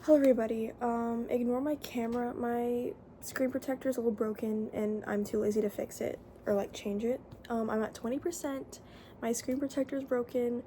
Hello everybody, ignore my camera. My screen protector is a little broken and I'm too lazy to fix it or like change it. I'm at 20%, my screen protector is broken.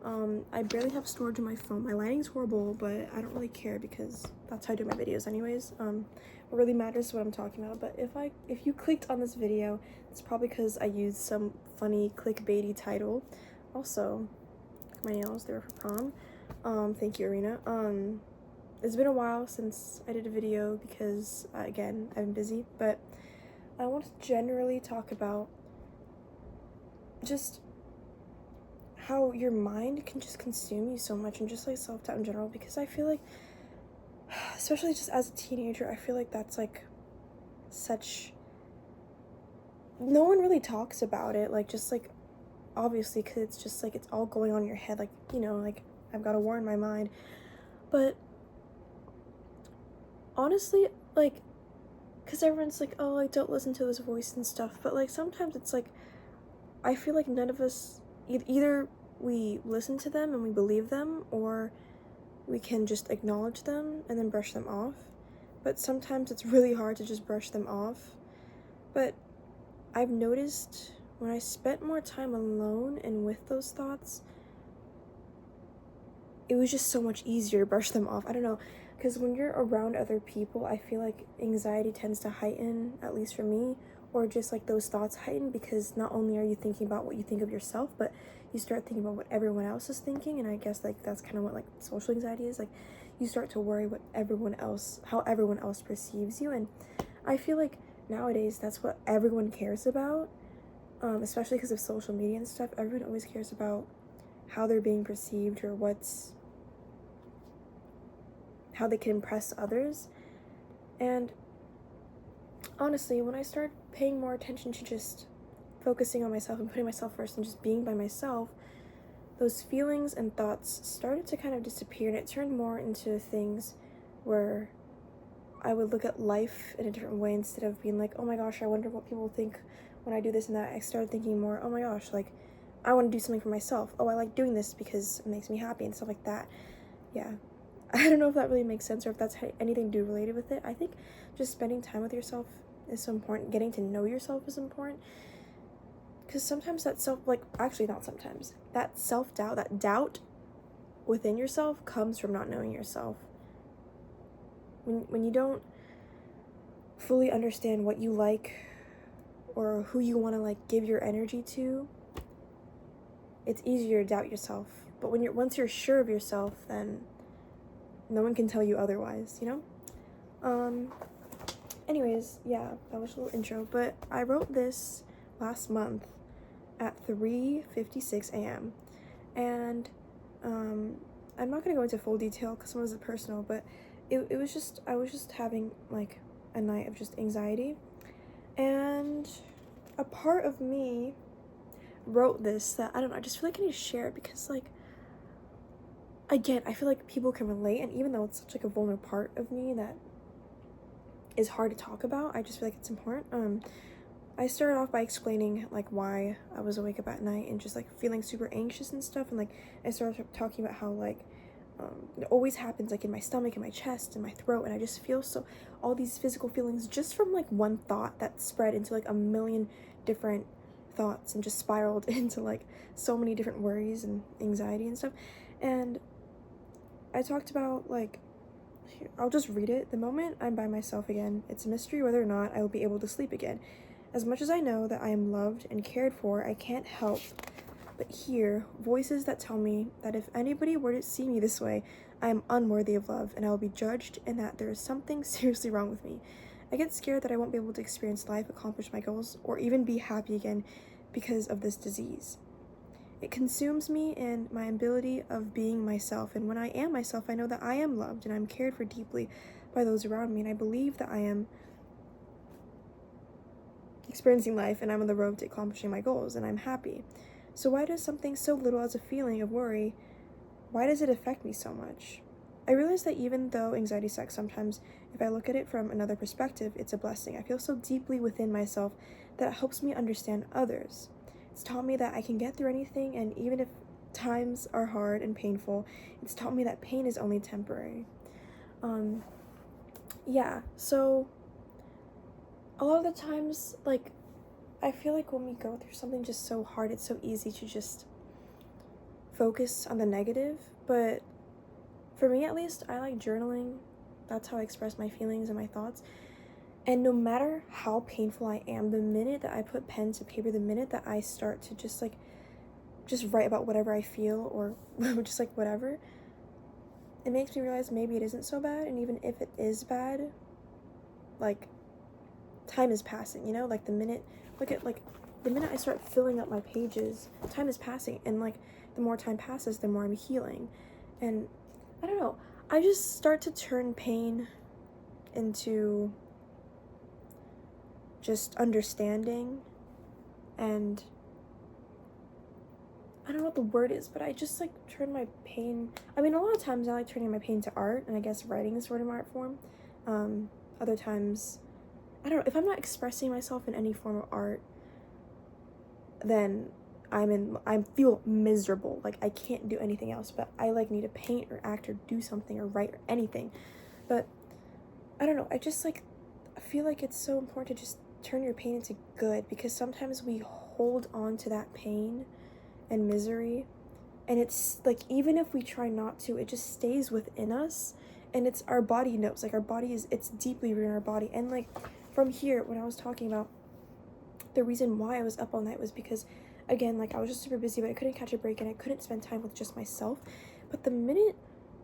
I barely have storage in my phone. My lighting's horrible, but I don't really care because that's how I do my videos anyways. What really matters is what I'm talking about. But if you clicked on this video, it's probably because I used some funny clickbaity title. Also, my nails, they were for prom. Thank you, Arena. It's been a while since I did a video because, again, I've been busy, but I want to generally talk about just how your mind can just consume you so much and just like self-doubt in general, because I feel like, especially just as a teenager, I feel like that's like such, no one really talks about it, like just like obviously because it's just like it's all going on in your head, like, you know, like I've got a war in my mind. But honestly, like, because everyone's like, oh, like, don't listen to his voice and stuff, but like sometimes it's like I feel like none of us, either we listen to them and we believe them, or we can just acknowledge them and then brush them off. But sometimes it's really hard to just brush them off. But I've noticed when I spent more time alone and with those thoughts, it was just so much easier to brush them off. I don't know, because when you're around other people, I feel like anxiety tends to heighten, at least for me, or just like those thoughts heighten, because not only are you thinking about what you think of yourself, but you start thinking about what everyone else is thinking. And I guess like that's kind of what like social anxiety is, like you start to worry how everyone else perceives you. And I feel like nowadays that's what everyone cares about, especially because of social media and stuff. Everyone always cares about how they're being perceived, or how they can impress others. And honestly, when I started paying more attention to just focusing on myself and putting myself first and just being by myself, those feelings and thoughts started to kind of disappear, and it turned more into things where I would look at life in a different way. Instead of being like, oh my gosh, I wonder what people think when I do this and that, I started thinking more, oh my gosh, like I want to do something for myself. Oh, I like doing this because it makes me happy and stuff like that. Yeah. I don't know if that really makes sense or if that's anything to do related with it. I think just spending time with yourself is so important. Getting to know yourself is important. Because sometimes not sometimes, that self-doubt, that doubt within yourself comes from not knowing yourself. When you don't fully understand what you like or who you want to like give your energy to, it's easier to doubt yourself. But once you're sure of yourself, then no one can tell you otherwise, you know? Anyways, yeah, that was a little intro, but I wrote this last month at 3:56 a.m. And I'm not gonna go into full detail because some of it is personal, but it was just, I was just having like a night of just anxiety, and a part of me wrote this that, I don't know, I just feel like I need to share it because, like, again, I feel like people can relate, and even though it's such like a vulnerable part of me that is hard to talk about, I just feel like it's important. I started off by explaining like why I was awake up at night and just like feeling super anxious and stuff, and like I started talking about how like it always happens like in my stomach, in my chest, in my throat, and I just feel so, all these physical feelings just from like one thought that spread into like a million different thoughts and just spiraled into like so many different worries and anxiety and stuff. And I talked about like, here, I'll just read it. The moment I'm by myself again, it's a mystery whether or not I will be able to sleep again. As much as I know that I am loved and cared for, I can't help but hear voices that tell me that if anybody were to see me this way, I am unworthy of love and I will be judged, and that there is something seriously wrong with me. I get scared that I won't be able to experience life, accomplish my goals, or even be happy again because of this disease. It consumes me and my ability of being myself, and when I am myself, I know that I am loved and I'm cared for deeply by those around me, and I believe that I am experiencing life and I'm on the road to accomplishing my goals and I'm happy. So why does something so little as a feeling of worry, why does it affect me so much? I realize that even though anxiety sucks sometimes, if I look at it from another perspective, it's a blessing. I feel so deeply within myself that it helps me understand others. It's taught me that I can get through anything, and even if times are hard and painful, it's taught me that pain is only temporary. Yeah, so a lot of the times, like, I feel like when we go through something just so hard, it's so easy to just focus on the negative. But for me, at least, I like journaling. That's how I express my feelings and my thoughts. And no matter how painful I am, the minute that I put pen to paper, the minute that I start to just write about whatever I feel, or just like whatever, it makes me realize maybe it isn't so bad. And even if it is bad, like, time is passing, you know? Like, the minute I start filling up my pages, time is passing, and like the more time passes, the more I'm healing. And I don't know, I just start to turn pain into just understanding. And I don't know what the word is, but I just like turn my pain, I mean, a lot of times I like turning my pain to art, and I guess writing is sort of an art form. Other times, I don't know, if I'm not expressing myself in any form of art, then I feel miserable. Like, I can't do anything else, but I like need to paint or act or do something or write or anything. But I don't know, I just like, I feel like it's so important to just turn your pain into good, because sometimes we hold on to that pain and misery, and it's like, even if we try not to, it just stays within us. And it's, our body knows, like, our body is, it's deeply rooted in our body. And like, from here, when I was talking about the reason why I was up all night was because, again, like, I was just super busy, but I couldn't catch a break, and I couldn't spend time with just myself. But the minute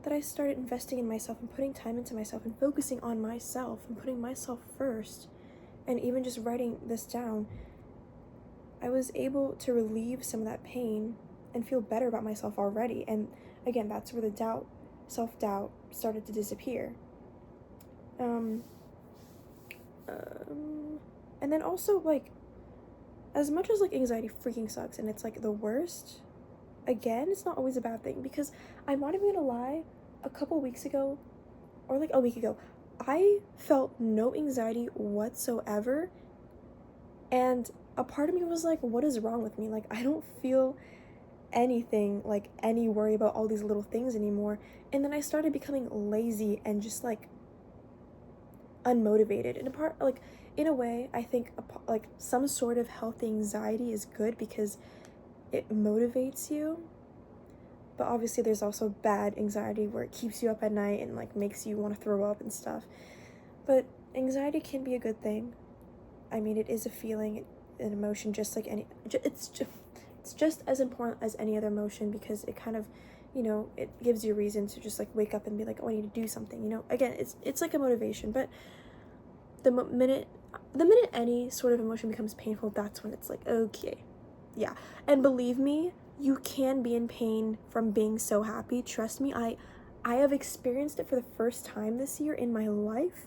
that I started investing in myself and putting time into myself and focusing on myself and putting myself first, and even just writing this down, I was able to relieve some of that pain and feel better about myself already. And again, that's where the self-doubt started to disappear. And then also, like, as much as like anxiety freaking sucks and it's like the worst, again, it's not always a bad thing, because I'm not even gonna lie, a couple weeks ago, or like a week ago, I felt no anxiety whatsoever, and a part of me was like, what is wrong with me? Like, I don't feel anything, like any worry about all these little things anymore. And then I started becoming lazy and just like unmotivated. And in a way, I think like some sort of healthy anxiety is good because it motivates you. But obviously there's also bad anxiety where it keeps you up at night and like makes you want to throw up and stuff. But anxiety can be a good thing. I mean, it is a feeling, an emotion, just like any, it's just as important as any other emotion, because it kind of, you know, it gives you a reason to just like wake up and be like, oh, I need to do something, you know. Again, it's like a motivation. But the minute any sort of emotion becomes painful, that's when it's like, okay, yeah. And believe me, you can be in pain from being so happy. Trust me, I have experienced it for the first time this year in my life.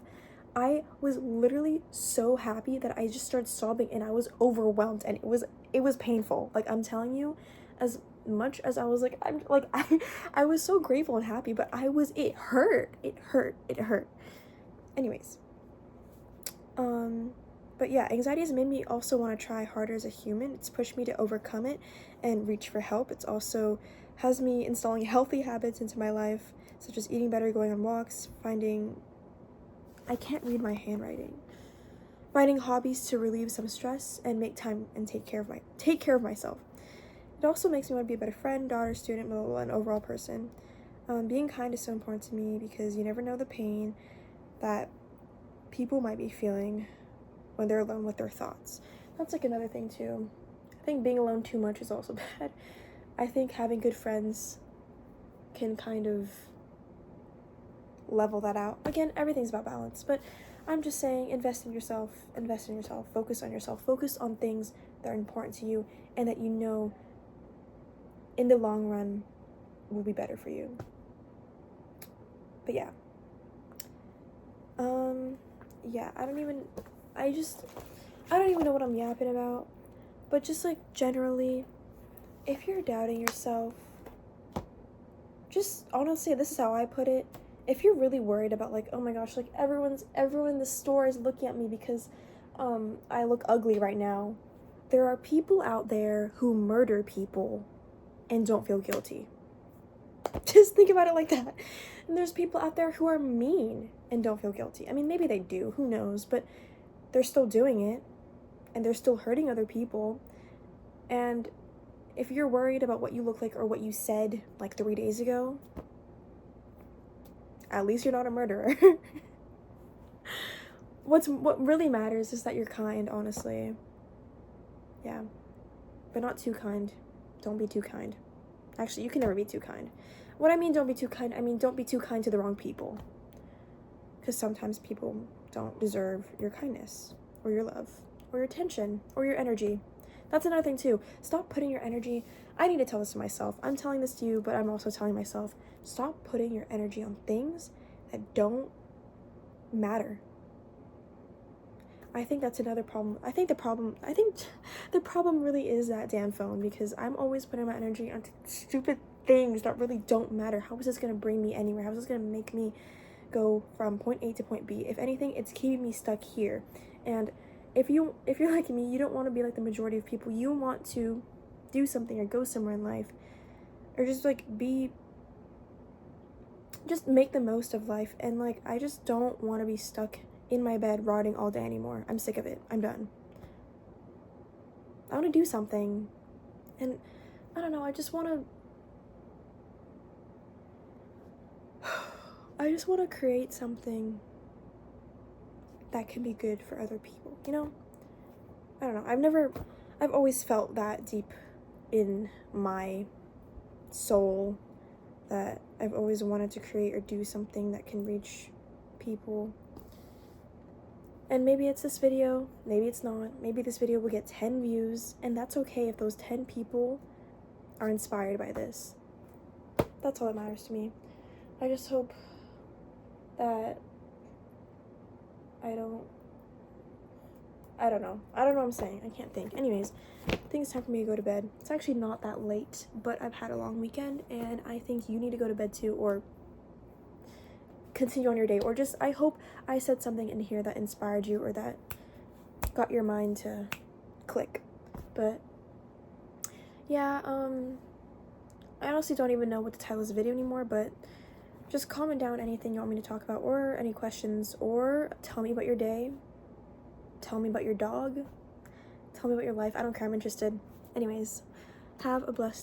I was literally so happy that I just started sobbing, and I was overwhelmed, and it was painful. Like, I'm telling you, as much as I was like, I was so grateful and happy, but it hurt. Anyways, but yeah, anxiety has made me also want to try harder as a human. It's pushed me to overcome it and reach for help. It's also has me installing healthy habits into my life, such as eating better, going on walks, I can't read my handwriting. Finding hobbies to relieve some stress and make time and take care of myself. It also makes me want to be a better friend, daughter, student, blah, blah, blah, and overall person. Being kind is so important to me, because you never know the pain that people might be feeling when they're alone with their thoughts. That's like another thing too. I think being alone too much is also bad. I think having good friends can kind of level that out. Again, everything's about balance, but I'm just saying, invest in yourself, focus on yourself, focus on things that are important to you and that you know in the long run will be better for you. But yeah. I don't even know what I'm yapping about, but just like generally, if you're doubting yourself, just honestly, this is how I put it. If you're really worried about like, oh my gosh, like everyone in the store is looking at me because I look ugly right now, there are people out there who murder people and don't feel guilty. Just think about it like that. And there's people out there who are mean and don't feel guilty. I mean, maybe they do, who knows, but they're still doing it and they're still hurting other people. And if you're worried about what you look like or what you said like 3 days ago, at least you're not a murderer. What really matters is that you're kind, honestly. Yeah. But not too kind. Don't be too kind. Actually, you can never be too kind. What I mean don't be too kind, I mean don't be too kind to the wrong people. Because sometimes people don't deserve your kindness, or your love, or your attention, or your energy. That's another thing too. Stop putting your energy, I need to tell this to myself. I'm telling this to you, but I'm also telling myself, stop putting your energy on things that don't matter. I think that's another problem. I think the problem really is that damn phone, because I'm always putting my energy on stupid things that really don't matter. How is this going to bring me anywhere? How is this going to make me go from point A to point B? If anything, it's keeping me stuck here. And if you're like me, you don't want to be like the majority of people. You want to do something or go somewhere in life, or just like just make the most of life. And like, I just don't want to be stuck in my bed rotting all day anymore. I'm sick of it. I'm done. I want to do something. And I don't know, I just want to create something that can be good for other people, you know? I don't know. I've always felt that deep in my soul that I've always wanted to create or do something that can reach people. And maybe it's this video, maybe it's not. Maybe this video will get 10 views, and that's okay if those 10 people are inspired by this. That's all that matters to me. I just hope that I don't know what I'm saying. I can't think. Anyways, I think it's time for me to go to bed. It's actually not that late, but I've had a long weekend, and I think you need to go to bed too, or continue on your day, or just, I hope I said something in here that inspired you or that got your mind to click. But yeah, I honestly don't even know what to title this video anymore, but just comment down anything you want me to talk about, or any questions, or tell me about your day, tell me about your dog, tell me about your life. I don't care, I'm interested. Anyways, have a blessed